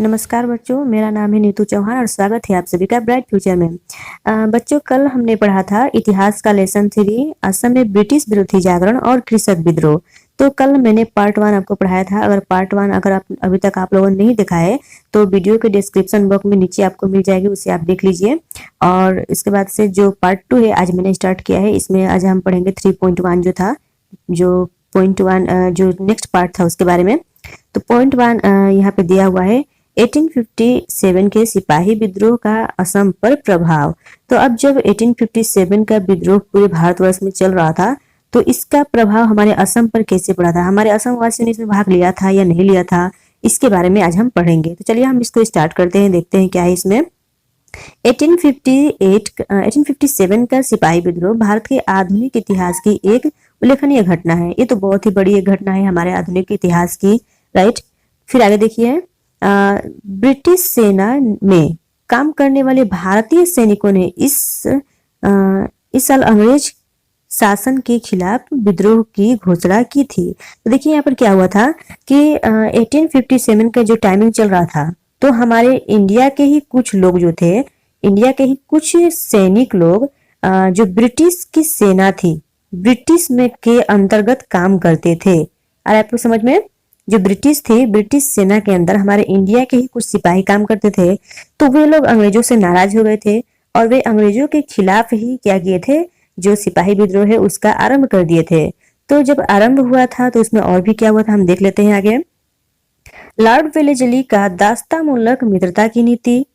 नमस्कार बच्चों, मेरा नाम है नीतू चौहान और स्वागत है आप सभी का ब्राइट फ्यूचर में। बच्चों, कल हमने पढ़ा था इतिहास का लेसन 3 असम में ब्रिटिश विरोधी जागरण और कृषक विद्रोह। तो कल मैंने पार्ट 1 आपको पढ़ाया था। अगर पार्ट 1 अगर आप अभी तक आप लोगों ने नहीं देखा है तो वीडियो के डिस्क्रिप्शन बॉक्स में नीचे आपको मिल जाएगी, उसे आप देख लीजिए। और इसके बाद से जो पार्ट 2 है आज मैंने स्टार्ट किया है, इसमें आज हम पढ़ेंगे 3.1 जो था, जो पॉइंट 1 जो नेक्स्ट पार्ट था उसके बारे में। तो पॉइंट 1 यहाँ पे दिया हुआ है 1857 के सिपाही विद्रोह का असम पर प्रभाव। तो अब जब 1857 का विद्रोह पूरे भारतवर्ष में चल रहा था तो इसका प्रभाव हमारे असम पर कैसे पड़ा था, हमारे असम वासियों ने इसमें भाग लिया था या नहीं लिया था, इसके बारे में आज हम पढ़ेंगे। तो चलिए हम इसको स्टार्ट करते हैं, देखते हैं क्या है इसमें। 1857 का सिपाही विद्रोह भारत के आधुनिक इतिहास की एक उल्लेखनीय घटना है। ये तो बहुत ही बड़ी एक घटना है हमारे आधुनिक इतिहास की, राइट। फिर आगे देखिए, ब्रिटिश सेना में काम करने वाले भारतीय सैनिकों ने इस साल अंग्रेज शासन के खिलाफ विद्रोह की घोषणा की थी। तो देखिए यहाँ पर क्या हुआ था कि 1857 का जो टाइमिंग चल रहा था तो हमारे इंडिया के ही कुछ लोग जो थे, इंडिया के ही कुछ सैनिक लोग जो ब्रिटिश की सेना थी, ब्रिटिश में के अंतर्गत काम करते थे। और आपको समझ में, जो ब्रिटिश थे, ब्रिटिश सेना के अंदर हमारे इंडिया के ही कुछ सिपाही काम करते थे। तो वे लोग अंग्रेजों से नाराज हो गए थे और वे अंग्रेजों के खिलाफ ही क्या किए थे, जो सिपाही विद्रोह है उसका आरंभ कर दिए थे। तो जब आरंभ हुआ था तो उसमें और भी क्या हुआ था हम देख लेते हैं आगे। लॉर्ड वेलेस्ली का दास्तामूलक मित्रता की नीति,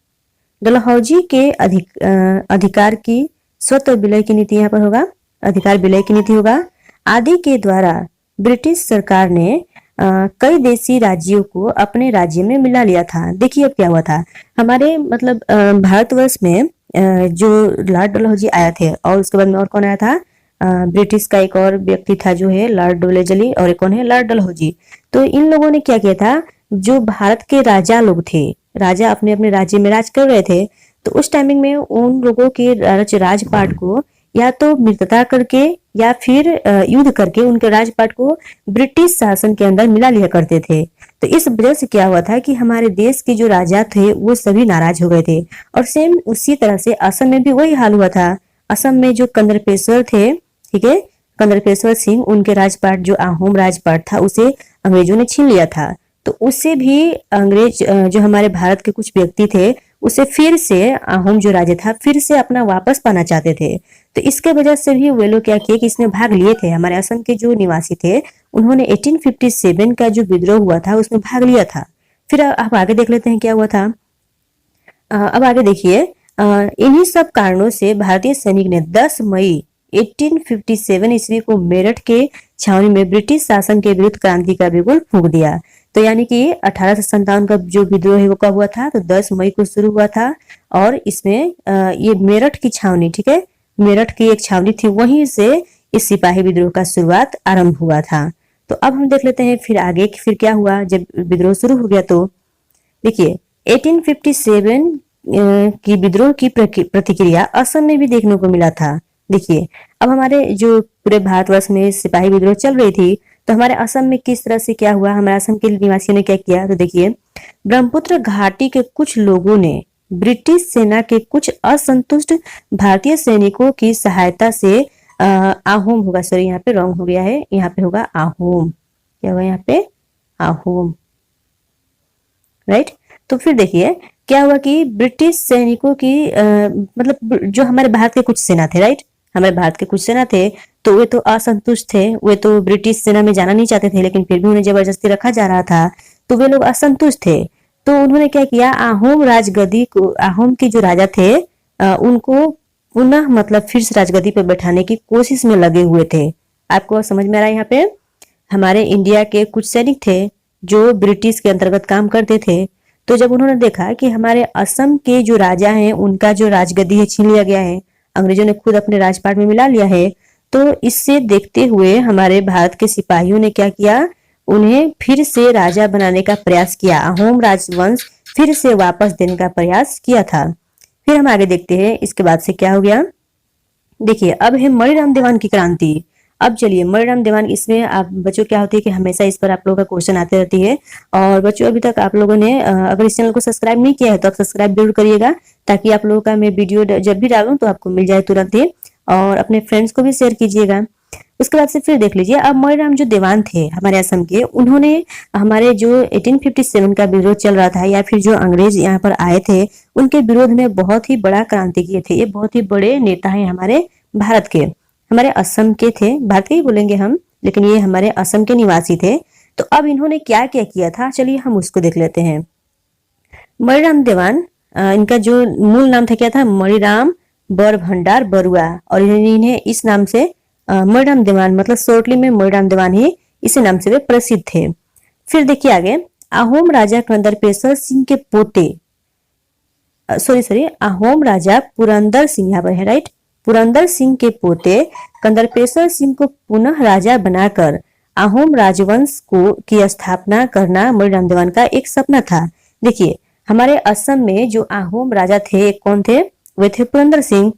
डलहौजी के अधिकार की स्वतः विलय की नीति, यहाँ पर होगा अधिकार विलय की नीति होगा, आदि के द्वारा ब्रिटिश सरकार ने कई देशी राज्यों को अपने राज्य में मिला लिया था। देखिए अब क्या हुआ था, हमारे मतलब भारतवर्ष में जो लॉर्ड डलहौजी आया थे और उसके बाद में और कौन आया था, ब्रिटिश का एक और व्यक्ति था जो है लॉर्ड वेलेस्ली, और एक कौन है, लॉर्ड डलहौजी। तो इन लोगों ने क्या किया था, जो भारत के राजा लोग थे, राजा अपने अपने राज्य में राज कर रहे थे, तो उस टाइमिंग में उन लोगों के राजपाट को या तो मित्रता करके या फिर युद्ध करके उनके राजपाट को ब्रिटिश शासन के अंदर मिला लिया करते थे। तो इस वजह से क्या हुआ था कि हमारे देश के जो राजा थे वो सभी नाराज हो गए थे। और सेम उसी तरह से असम में भी वही हाल हुआ था। असम में जो कंदरपेश्वर थे, ठीक है, कंदरपेश्वर सिंह, उनके राजपाट जो आहोम राजपाट था उसे अंग्रेजों ने छीन लिया था। तो उससे भी अंग्रेज जो हमारे भारत के कुछ व्यक्ति थे उसे फिर से आहोम जो राजा था फिर से अपना वापस पाना चाहते थे। तो इसके वजह से भी वे लोग क्या किए कि इसमें भाग लिए थे। हमारे असम के जो निवासी थे उन्होंने 1857 का जो विद्रोह हुआ था उसमें भाग लिया था। फिर अब आगे देख लेते हैं क्या हुआ था। अब आगे देखिए, इन्हीं सब कारणों से भारतीय सैनिक ने 10 मई 1857 ईस्वी को मेरठ के छावनी में ब्रिटिश शासन के विरुद्ध क्रांति का बिगुल फूंक दिया। तो यानी कि 1857 का जो विद्रोह है वो कब हुआ था, तो 10 मई को शुरू हुआ था। और इसमें ये मेरठ की छावनी, ठीक है, मेरठ की एक छावनी थी, वहीं से इस सिपाही विद्रोह का शुरुआत आरंभ हुआ था। तो अब हम देख लेते हैं फिर आगे कि फिर क्या हुआ जब विद्रोह शुरू हो गया। तो देखिए 1857 की विद्रोह की प्रतिक्रिया असम में भी देखने को मिला था। देखिए अब हमारे जो पूरे भारतवर्ष में सिपाही विद्रोह चल रही थी तो हमारे असम में किस तरह से क्या हुआ, हमारे असम के निवासियों ने क्या किया। तो देखिए, ब्रह्मपुत्र घाटी के कुछ लोगों ने ब्रिटिश सेना के कुछ असंतुष्ट भारतीय सैनिकों की सहायता से आहोम होगा, सॉरी यहाँ पे रॉन्ग हो गया है, यहाँ पे होगा आहोम, क्या होगा यहाँ पे, आहोम, राइट। तो फिर देखिए क्या हुआ कि ब्रिटिश सैनिकों की मतलब जो हमारे भारत के कुछ सेना थे, राइट, हमारे भारत के कुछ सेना थे, तो वे तो असंतुष्ट थे, वे तो ब्रिटिश सेना में जाना नहीं चाहते थे, लेकिन फिर भी उन्हें जबरदस्ती रखा जा रहा था, तो वे लोग असंतुष्ट थे। तो उन्होंने क्या किया, आहोम राजगद्दी को, आहोम के जो राजा थे उनको पुनः मतलब फिर से राजगद्दी पर बैठाने की कोशिश में लगे हुए थे। आपको समझ में आ रहा है, यहाँ पे हमारे इंडिया के कुछ सैनिक थे जो ब्रिटिश के अंतर्गत काम करते थे। तो जब उन्होंने देखा कि हमारे असम के जो राजा हैं उनका जो राजगद्दी है छीन लिया गया है, अंग्रेजों ने खुद अपने राजपाट में मिला लिया है, तो इससे देखते हुए हमारे भारत के सिपाहियों ने क्या किया, उन्हें फिर से राजा बनाने का प्रयास किया, अहोम राजवंश फिर से वापस देने का प्रयास किया था। फिर हम आगे देखते हैं इसके बाद से क्या हो गया। देखिए अब है मणिराम देवान की क्रांति। अब चलिए मणिराम देवान, इसमें आप बच्चों क्या होती है कि हमेशा इस पर आप लोगों का क्वेश्चन आते रहती है। और बच्चों अभी तक आप लोगों ने अगर इस चैनल को सब्सक्राइब नहीं किया है तो आप सब्सक्राइब जरूर करिएगा, ताकि आप लोगों का मैं वीडियो जब भी डालूं तो आपको मिल जाए तुरंत ही। और अपने फ्रेंड्स को भी शेयर कीजिएगा। उसके बाद से फिर देख लीजिए, अब मणिराम जो देवान थे हमारे असम के, उन्होंने हमारे जो 1857 का विरोध चल रहा था, या फिर जो अंग्रेज यहाँ पर आए थे उनके विरोध में बहुत ही बड़ा क्रांति किए थे। ये बहुत ही बड़े नेता हैं हमारे भारत के, हमारे असम के थे, भारत के ही बोलेंगे हम, लेकिन ये हमारे असम के निवासी थे। तो अब इन्होंने क्या क्या किया था, चलिए हम उसको देख लेते हैं। मणिराम देवान, इनका जो मूल नाम था क्या था, मणिराम बर भंडार बरुआ, और इन्हें इस नाम से मणिराम देवान, मतलब शॉर्टली में मणिराम देवान ही इसी नाम से वे प्रसिद्ध थे। फिर देखिए आगे, अहोम राजा कंदरपेश्वर सिंह के पोते, सॉरी अहोम राजा पुरंदर सिंह, यहाँ पर है राइट, पुरंदर सिंह के पोते कंदरपेश्वर सिंह को पुनः राजा बनाकर अहोम राजवंश को की स्थापना करना मणिराम देवान का एक सपना था। देखिए हमारे असम में जो अहोम राजा थे, कौन थे, वे थे पुरंदर सिंह।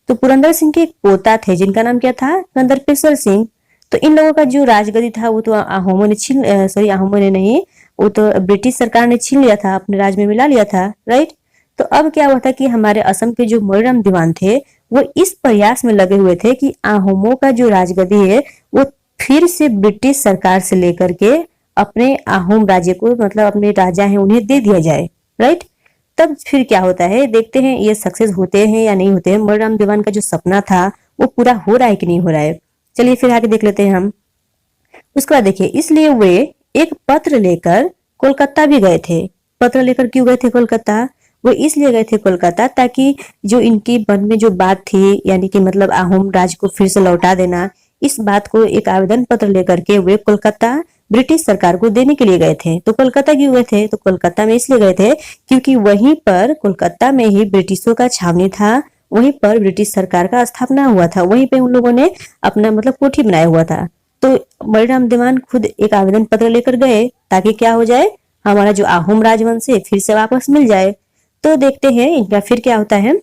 तो पुरंदर सिंह के एक पोता थे जिनका नाम क्या था, कंदरपेश्वर सिंह। तो इन लोगों का जो राजगद्दी था वो तो अहोमों ने अहोमों ने नहीं, वो तो ब्रिटिश सरकार ने छीन लिया था, अपने राज्य में मिला लिया था, राइट। तो अब क्या हुआ था कि हमारे असम के जो मणिराम देवान थे वो इस प्रयास में लगे हुए थे कि अहोमों का जो राजगद्दी है वो फिर से ब्रिटिश सरकार से लेकर के अपने अहोम राज्य को, मतलब अपने राजा हैं उन्हें दे दिया जाए, राइट। तब फिर क्या होता है, देखते हैं ये सक्सेस होते हैं या नहीं होते हैं। मणिराम देवान का जो सपना था वो पूरा हो रहा है कि नहीं हो रहा है, चलिए फिर आगे देख लेते हैं हम। उसके बाद देखिए, इसलिए वे एक पत्र लेकर कोलकाता भी गए थे। पत्र लेकर क्यों गए थे कोलकाता, वो इसलिए गए थे कोलकाता ताकि जो इनकी मन में जो बात थी, यानी कि मतलब अहोम राज को फिर से लौटा देना, इस बात को एक आवेदन पत्र लेकर के वे कोलकाता ब्रिटिश सरकार को देने के लिए गए थे। तो कोलकाता क्यों गए थे, तो कोलकाता में इसलिए गए थे क्योंकि वहीं पर कोलकाता में ही ब्रिटिशों का छावनी था, वहीं पर ब्रिटिश सरकार का स्थापना हुआ था, वहीं पे उन लोगों ने अपना मतलब कोठी बनाया हुआ था। तो मणिराम देवान खुद एक आवेदन पत्र लेकर गए ताकि क्या हो जाए, हमारा जो अहोम राजवंश है फिर से वापस मिल जाए। तो देखते हैं इनका फिर क्या होता है।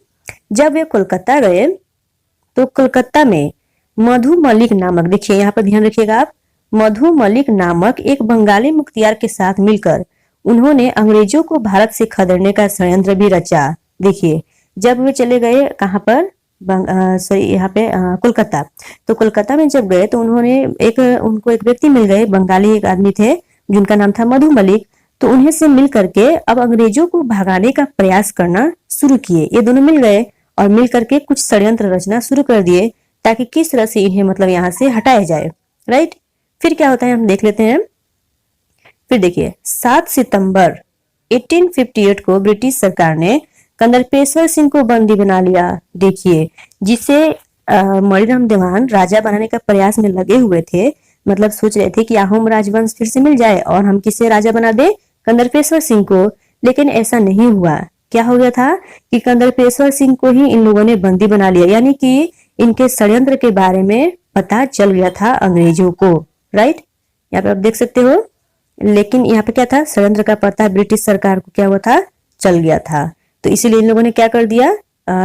जब वे कोलकाता गए तो कोलकाता में मधु मलिक नामक, देखिए यहाँ पर ध्यान रखिएगा आप, मधु मलिक नामक एक बंगाली मुख्तियार के साथ मिलकर उन्होंने अंग्रेजों को भारत से खदेड़ने का षड्यंत्र भी रचा। देखिए जब वे चले गए कहाँ पर, यहाँ पे कोलकाता, तो कोलकाता में जब गए तो उन्होंने उनको एक व्यक्ति मिल गए, बंगाली एक आदमी थे जिनका नाम था मधु मलिक। तो उन्हें से मिल करके अब अंग्रेजों को भगाने का प्रयास करना शुरू किए। ये दोनों मिल गए और मिल करके कुछ षड्यंत्र रचना शुरू कर दिए ताकि किस तरह से इन्हें मतलब यहाँ से हटाया जाए, राइट। फिर क्या होता है हम देख लेते हैं। फिर देखिए 7 सितंबर 1858 को ब्रिटिश सरकार ने कंदरपेश्वर सिंह को बंदी बना लिया। देखिए जिसे मणिराम देवान राजा बनाने का प्रयास में लगे हुए थे, मतलब सोच रहे थे कि अहोम राजवंश फिर से मिल जाए और हम किसे राजा बना दे, कंदरपेश्वर सिंह को। लेकिन ऐसा नहीं हुआ। क्या हो गया था कि कंदरपेश्वर सिंह को ही इन लोगों ने बंदी बना लिया, यानी कि इनके षड्यंत्र के बारे में पता चल गया था अंग्रेजों को, राइट। यहाँ पे आप देख सकते हो, लेकिन यहाँ पे क्या था, षड्यंत्र का पता ब्रिटिश सरकार को क्या हुआ था, चल गया था। तो इसीलिए इन लोगों ने क्या कर दिया,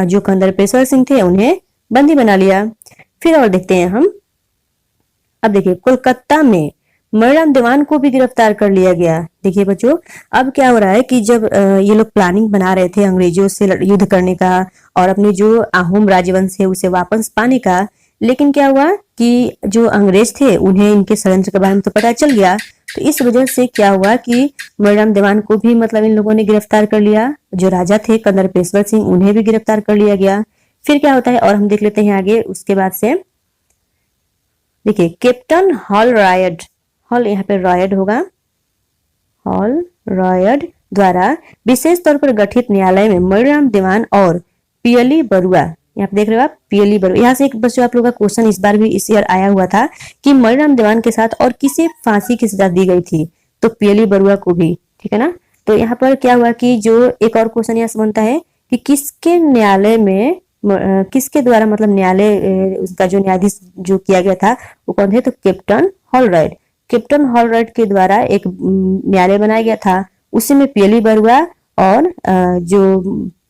जो कंदरपेश्वर सिंह थे उन्हें बंदी बना लिया। फिर और देखते हैं हम। अब देखिए कोलकाता में मणिराम देवान को भी गिरफ्तार कर लिया गया। देखिए बच्चों, अब क्या हो रहा है कि जब ये लोग प्लानिंग बना रहे थे अंग्रेजों से युद्ध करने का और अपने जो अहोम राजवंश है उसे वापस पाने का, लेकिन क्या हुआ कि जो अंग्रेज थे उन्हें इनके षड्यंत्र के बारे में तो पता चल गया। तो इस वजह से क्या हुआ कि मणिराम देवान को भी मतलब इन लोगों ने गिरफ्तार कर लिया। जो राजा थे कंदरपेश्वर सिंह उन्हें भी गिरफ्तार कर लिया गया। फिर क्या होता है और हम देख लेते हैं आगे। उसके बाद से देखिए कैप्टन हॉल रायड, हॉल यहाँ पे रायड होगा, हॉल रायड द्वारा विशेष तौर पर गठित न्यायालय में मणिराम देवान और पीएली बरुआ, यहाँ पे देख रहे हो आप पीएली बरुआ। यहाँ से एक बच्चों आप लोगों का क्वेश्चन इस बार भी इस ईयर आया हुआ था कि मणिराम देवान के साथ और किसे फांसी की सजा दी गई थी, तो पीएली बरुआ को भी, ठीक है ना। तो यहाँ पर क्या हुआ कि जो एक और क्वेश्चन यहाँ से बनता है कि किसके न्यायालय में, किसके द्वारा मतलब न्यायालय उसका जो न्यायाधीश जो किया गया था वो कौन थे, तो कैप्टन हॉलराइट। कैप्टन हॉलराइट के द्वारा एक न्यायालय बनाया गया था, उसी में पीएली बरुआ और जो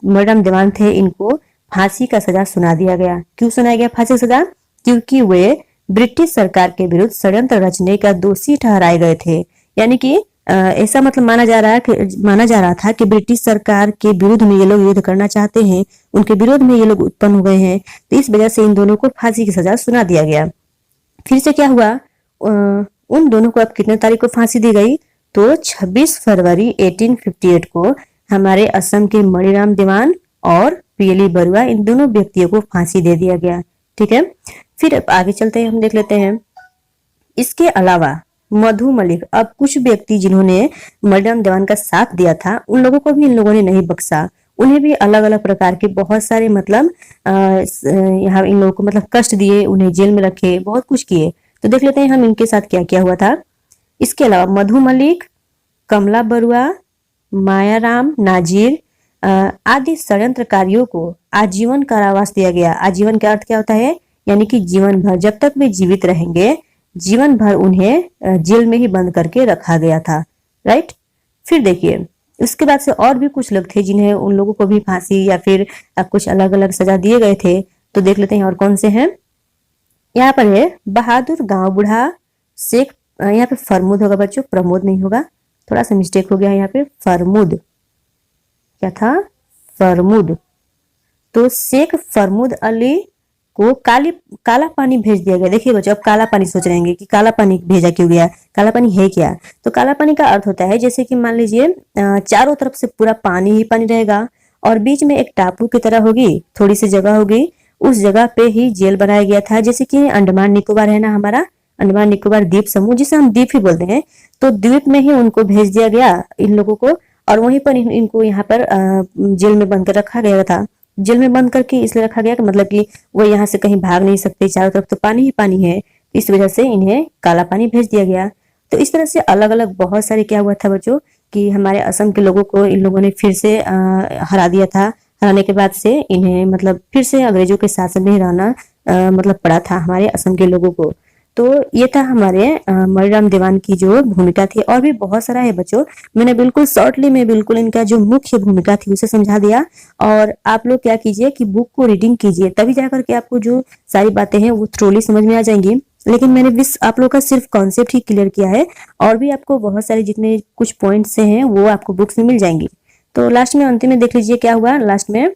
मणिराम देवान थे इनको फांसी का सजा सुना दिया गया। क्यों सुनाया गया फांसी का सजा, क्योंकि वे ब्रिटिश सरकार के विरुद्ध षड्यंत्र रचने का दोषी ठहराए गए थे। यानी कि ऐसा मतलब माना जा रहा था कि ब्रिटिश सरकार के विरुद्ध में ये लोग युद्ध करना चाहते हैं, उनके विरोध में ये लोग उत्पन्न हो गए हैं, तो इस वजह से इन दोनों को फांसी की सजा सुना दिया गया। फिर से क्या हुआ, उन दोनों को अब कितने तारीख को फांसी दी गई, तो 26 फरवरी 1858 को हमारे असम के मणिराम देवान और पीएली बरुआ, इन दोनों व्यक्तियों को फांसी दे दिया गया। ठीक है, फिर आगे चलते हैं, हम देख लेते हैं। इसके अलावा मधु मलिक, अब कुछ व्यक्ति जिन्होंने मणिराम देवान का साथ दिया था, उन लोगों को भी इन लोगों ने नहीं बख्शा। उन्हें भी अलग अलग प्रकार के बहुत सारे मतलब यहाँ इन लोगों को मतलब कष्ट दिए, उन्हें जेल में रखे, बहुत कुछ किए। तो देख लेते हैं हम इनके साथ क्या क्या हुआ था। इसके अलावा मधु मलिक, कमला बरुआ, मायाराम नाजिर आदि षड्यंत्रकारियों को आजीवन कारावास दिया गया। आजीवन का अर्थ क्या होता है, यानी कि जीवन भर, जब तक वे जीवित रहेंगे जीवन भर उन्हें जेल में ही बंद करके रखा गया था। राइट, फिर देखिए उसके बाद से और भी कुछ लोग थे जिन्हें उन लोगों को भी फांसी या फिर कुछ अलग अलग सजा दिए गए थे। तो देख लेते हैं और कौन से हैं। यहाँ पर है बहादुर गांव बुढ़ा शेख, यहाँ पे फरमूद होगा बच्चों, प्रमोद नहीं होगा, थोड़ा सा मिस्टेक हो गया यहाँ पे, फरमूद, क्या था, फरमूद। तो शेख फरमूद अली को काला पानी भेज दिया गया। देखिए बच्चों, अब काला पानी सोच रहे हैं कि काला पानी भेजा क्यों गया, काला पानी है क्या। तो काला पानी का अर्थ होता है जैसे कि मान लीजिए चारों तरफ से पूरा पानी ही पानी रहेगा और बीच में एक टापू की तरह होगी, थोड़ी सी जगह होगी, उस जगह पे ही जेल बनाया गया था। जैसे कि अंडमान निकोबार है ना हमारा, अंडमान निकोबार द्वीप समूह, जिसे हम द्वीप ही बोलते हैं, तो द्वीप में ही उनको भेज दिया गया इन लोगों को, और वहीं पर इनको यहाँ पर जेल में बंद कर रखा गया था। जेल में बंद करके इसलिए रखा गया कि मतलब कि वो यहाँ से कहीं भाग नहीं सकते, चारों तरफ तो पानी ही पानी है, इस वजह से इन्हें काला पानी भेज दिया गया। तो इस तरह से अलग अलग बहुत सारे क्या हुआ था बच्चों कि हमारे असम के लोगों को इन लोगों ने फिर से हरा दिया था। हराने के बाद से इन्हें मतलब फिर से अंग्रेजों के शासन में रहना मतलब पड़ा था हमारे असम के लोगों को। तो ये था हमारे मणिराम देवान की जो भूमिका थी, और भी बहुत सारा है बच्चों, मैंने बिल्कुल शॉर्टली में बिल्कुल इनका जो मुख्य भूमिका थी उसे समझा दिया। और आप लोग क्या कीजिए कि बुक को रीडिंग कीजिए, तभी जाकर के आपको जो सारी बातें हैं वो थ्रोली समझ में आ जाएंगी। लेकिन मैंने आप लोग का सिर्फ कॉन्सेप्ट ही क्लियर किया है, और भी आपको बहुत सारे जितने कुछ पॉइंट्स हैं वो आपको बुक्स में मिल जाएंगी। तो लास्ट में अंतिम में देख लीजिए क्या हुआ लास्ट में।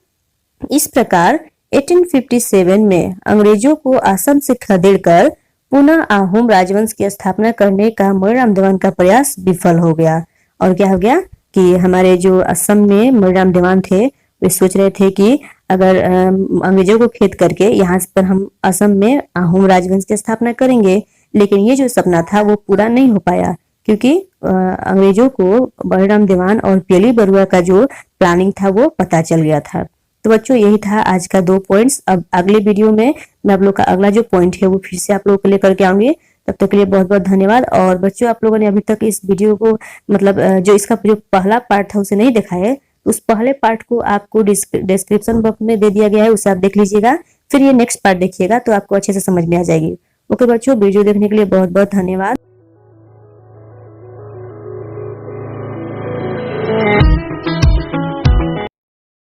इस प्रकार 1857 में अंग्रेजों को असम से खदेड़कर पुनः आहोम राजवंश की स्थापना करने का मणिराम देवान का प्रयास विफल हो गया। और क्या हो गया कि हमारे जो असम में मणिराम देवान थे वे सोच रहे थे कि अगर अंग्रेजों को खेद करके यहाँ पर हम असम में आहोम राजवंश की स्थापना करेंगे, लेकिन ये जो सपना था वो पूरा नहीं हो पाया, क्योंकि अंग्रेजों को मणिराम देवान और पीएली बरुआ का जो प्लानिंग था वो पता चल गया था। तो बच्चों यही था आज का 2 पॉइंट्स। अब अगले वीडियो में मैं आप लोग का अगला जो पॉइंट है वो फिर से आप लोगों के लिए करके आऊंगी। तब तक के लिए बहुत बहुत धन्यवाद। और बच्चों आप लोगों ने अभी तक इस वीडियो को मतलब जो इसका जो पहला पार्ट था उसे नहीं देखा है, उस पहले पार्ट को आपको डिस्क्रिप्शन बॉक्स में दे दिया गया है, उसे आप देख लीजिएगा। फिर ये नेक्स्ट पार्ट देखिएगा तो आपको अच्छे से समझ में आ जाएगी। ओके बच्चों, वीडियो देखने के लिए बहुत बहुत धन्यवाद।